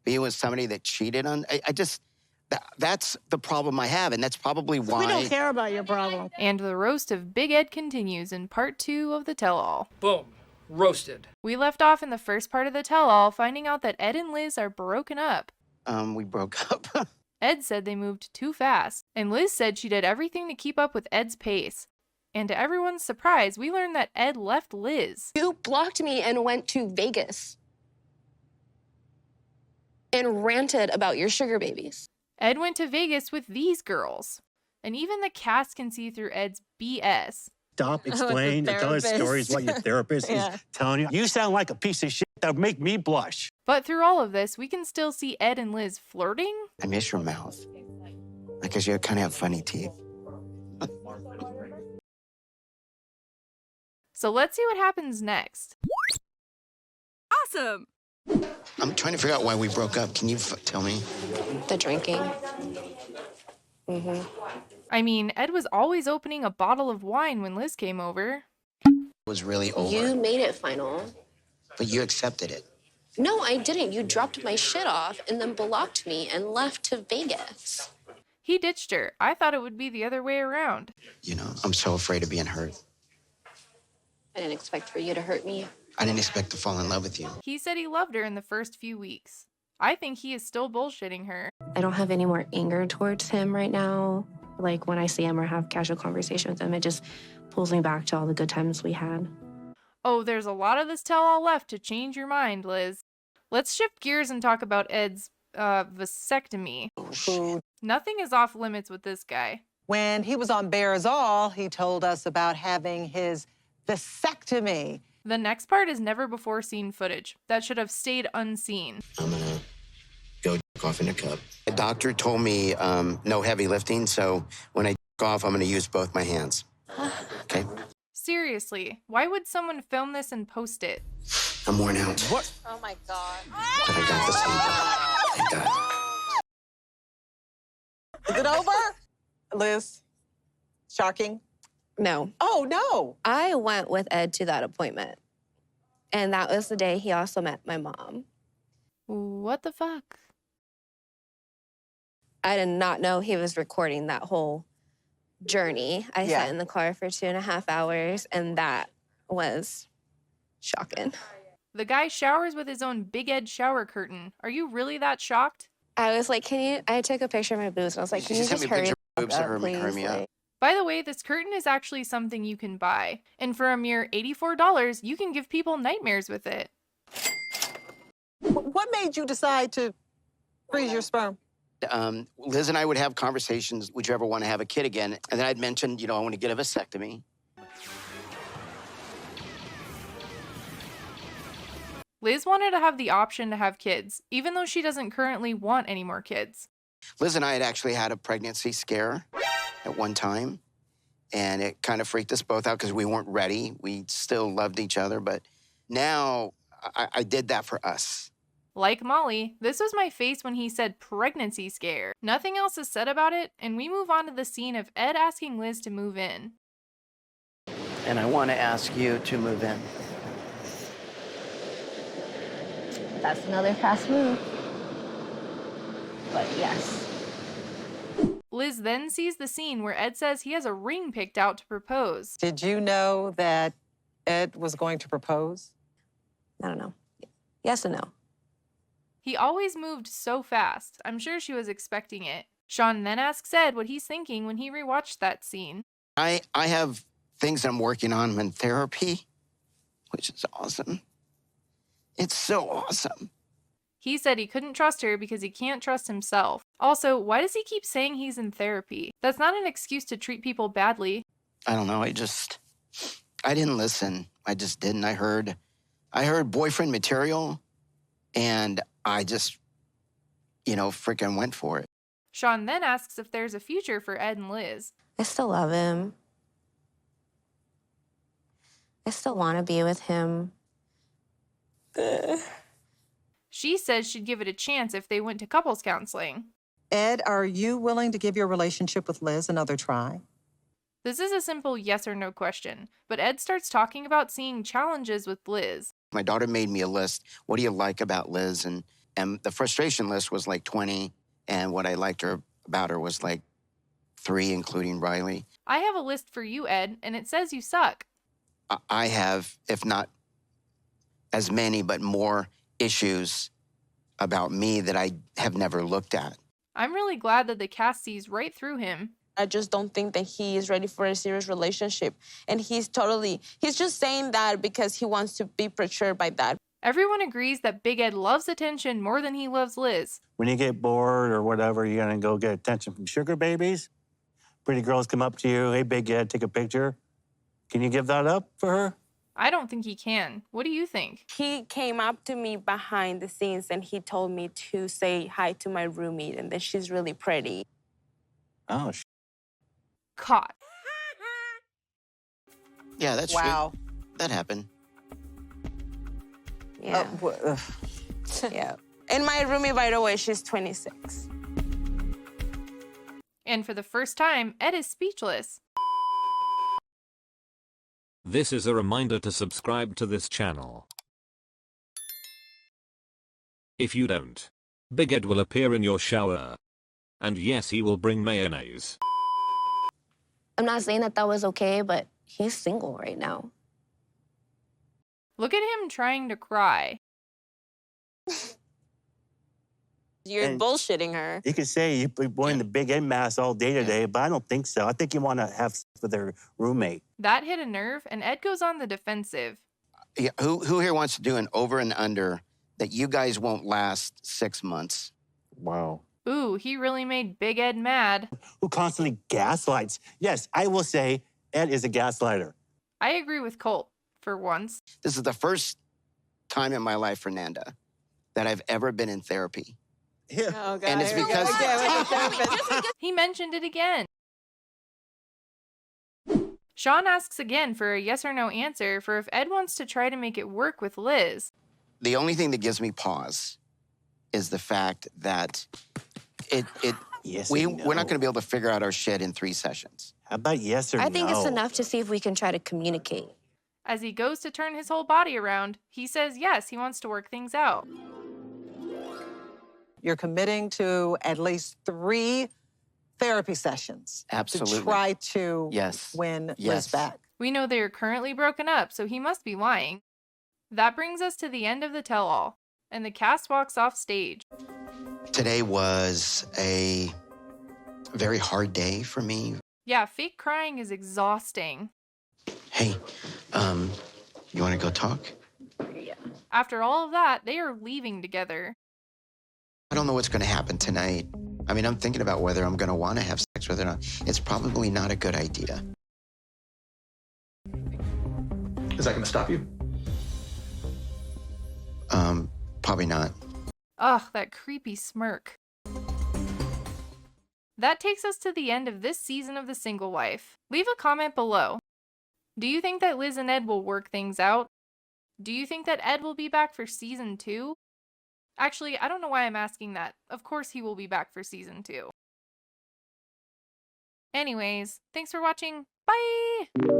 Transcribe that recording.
be with somebody that cheated on. That's the problem I have, and that's probably why. We don't care about your problem. And the roast of Big Ed continues in part 2 of the tell-all. Boom. Roasted. We left off in the first part of the tell-all, finding out that Ed and Liz are broken up. We broke up. Ed said they moved too fast, and Liz said she did everything to keep up with Ed's pace. And to everyone's surprise, we learned that Ed left Liz. You blocked me and went to Vegas and ranted about your sugar babies. Ed went to Vegas with these girls. And even the cast can see through Ed's BS. Stop, explain, and tell us stories what your therapist is telling you. You sound like a piece of shit that would make me blush. But through all of this, we can still see Ed and Liz flirting. I miss your mouth. Because you kind of have funny teeth. So let's see what happens next. Awesome! I'm trying to figure out why we broke up. Can you tell me? The drinking. I mean, Ed was always opening a bottle of wine when Liz came over. It was really over. You made it final. But you accepted it. No, I didn't. You dropped my shit off and then blocked me and left to Vegas. He ditched her. I thought it would be the other way around. You know, I'm so afraid of being hurt. I didn't expect for you to hurt me. I didn't expect to fall in love with you. He said he loved her in the first few weeks. I think he is still bullshitting her. I don't have any more anger towards him right now. Like, when I see him or have casual conversation with him, it just pulls me back to all the good times we had. Oh, there's a lot of this tell-all left to change your mind, Liz. Let's shift gears and talk about Ed's, vasectomy. Nothing is off limits with this guy. When he was on Bears All, he told us about having his vasectomy. The next part is never before seen footage. That should have stayed unseen. I'm gonna go off in a cup. The doctor told me no heavy lifting, so when I off, I'm gonna use both my hands. Okay? Seriously, why would someone film this and post it? I'm worn out. What? Oh my God. But I got this thing. Thank God. Is it over? Liz, shocking? No. Oh, no. I went with Ed to that appointment. And that was the day he also met my mom. What the fuck? I did not know he was recording that whole journey. I sat in the car for 2.5 hours, and that was shocking. The guy showers with his own Big Ed shower curtain. Are you really that shocked? I was like, I took a picture of my boobs, and I was like, can you just hurry up, please? By the way, this curtain is actually something you can buy. And for a mere $84, you can give people nightmares with it. What made you decide to freeze your sperm? Liz and I would have conversations, would you ever want to have a kid again? And then I'd mentioned, you know, I want to get a vasectomy. Liz wanted to have the option to have kids, even though she doesn't currently want any more kids. Liz and I had actually had a pregnancy scare at one time, and it kind of freaked us both out because we weren't ready. We still loved each other, but now I did that for us. Like Molly, this was my face when he said pregnancy scare. Nothing else is said about it, and we move on to the scene of Ed asking Liz to move in. And I want to ask you to move in. That's another fast move. But yes. Liz then sees the scene where Ed says he has a ring picked out to propose. Did you know that Ed was going to propose? I don't know. Yes and no. He always moved so fast. I'm sure she was expecting it. Sean then asks Ed what he's thinking when he rewatched that scene. I have things I'm working on in therapy, which is awesome. It's so awesome. He said he couldn't trust her because he can't trust himself. Also, why does he keep saying he's in therapy? That's not an excuse to treat people badly. I don't know. I didn't listen. I just didn't. I heard boyfriend material, and I just, freaking went for it. Sean then asks if there's a future for Ed and Liz. I still love him. I still want to be with him. She says she'd give it a chance if they went to couples counseling. Ed, are you willing to give your relationship with Liz another try? This is a simple yes or no question, but Ed starts talking about seeing challenges with Liz. My daughter made me a list. What do you like about Liz? And And the frustration list was like 20, and what I liked about her was like 3, including Riley. I have a list for you, Ed, and it says you suck. I have, if not as many, but more issues about me that I have never looked at. I'm really glad that the cast sees right through him. I just don't think that he is ready for a serious relationship. And he's just saying that because he wants to be portrayed by that. Everyone agrees that Big Ed loves attention more than he loves Liz. When you get bored or whatever, you're gonna go get attention from sugar babies. Pretty girls come up to you, hey, Big Ed, take a picture. Can you give that up for her? I don't think he can. What do you think? He came up to me behind the scenes and he told me to say hi to my roommate and that she's really pretty. Oh, Caught. Yeah, that's Wow. true. That happened. Yeah. Yeah. And my roomie, by the way, she's 26. And for the first time, Ed is speechless. This is a reminder to subscribe to this channel. If you don't, Big Ed will appear in your shower. And yes, he will bring mayonnaise. I'm not saying that was okay, but he's single right now. Look at him trying to cry. You're And- bullshitting her. you could say you're wearing the Big Ed mask all day today, but I don't think so. I think you want to have sex with their roommate. That hit a nerve, and Ed goes on the defensive. Yeah, who here wants to do an over and under that you guys won't last 6 months? Wow. Ooh, he really made Big Ed mad. Who constantly gaslights. Yes, I will say Ed is a gaslighter. I agree with Colt, for once. This is the first time in my life, Fernanda, that I've ever been in therapy. Yeah. Oh, God. And it's Here we go because- again with the therapist. He mentioned it again. Sean asks again for a yes or no answer for if Ed wants to try to make it work with Liz. The only thing that gives me pause is the fact that Yes we're and not going no. to be able to figure out our shit in 3 sessions. How about yes or no? I think it's enough to see if we can try to communicate. As he goes to turn his whole body around, he says yes, he wants to work things out. You're committing to at least 3 therapy sessions Absolutely. to try to Yes. win Liz Yes. back. We know they are currently broken up, so he must be lying. That brings us to the end of the tell-all, and the cast walks off stage. Today was a very hard day for me. Yeah, fake crying is exhausting. Hey, you want to go talk? After all of that, they are leaving together. I don't know what's going to happen tonight. I mean, I'm thinking about whether I'm going to want to have sex with her or not. It's probably not a good idea. Is that going to stop you? Probably not. Ugh, that creepy smirk. That takes us to the end of this season of The Single Wife. Leave a comment below. Do you think that Liz and Ed will work things out? Do you think that Ed will be back for season 2? Actually, I don't know why I'm asking that. Of course he will be back for season 2. Anyways, thanks for watching. Bye!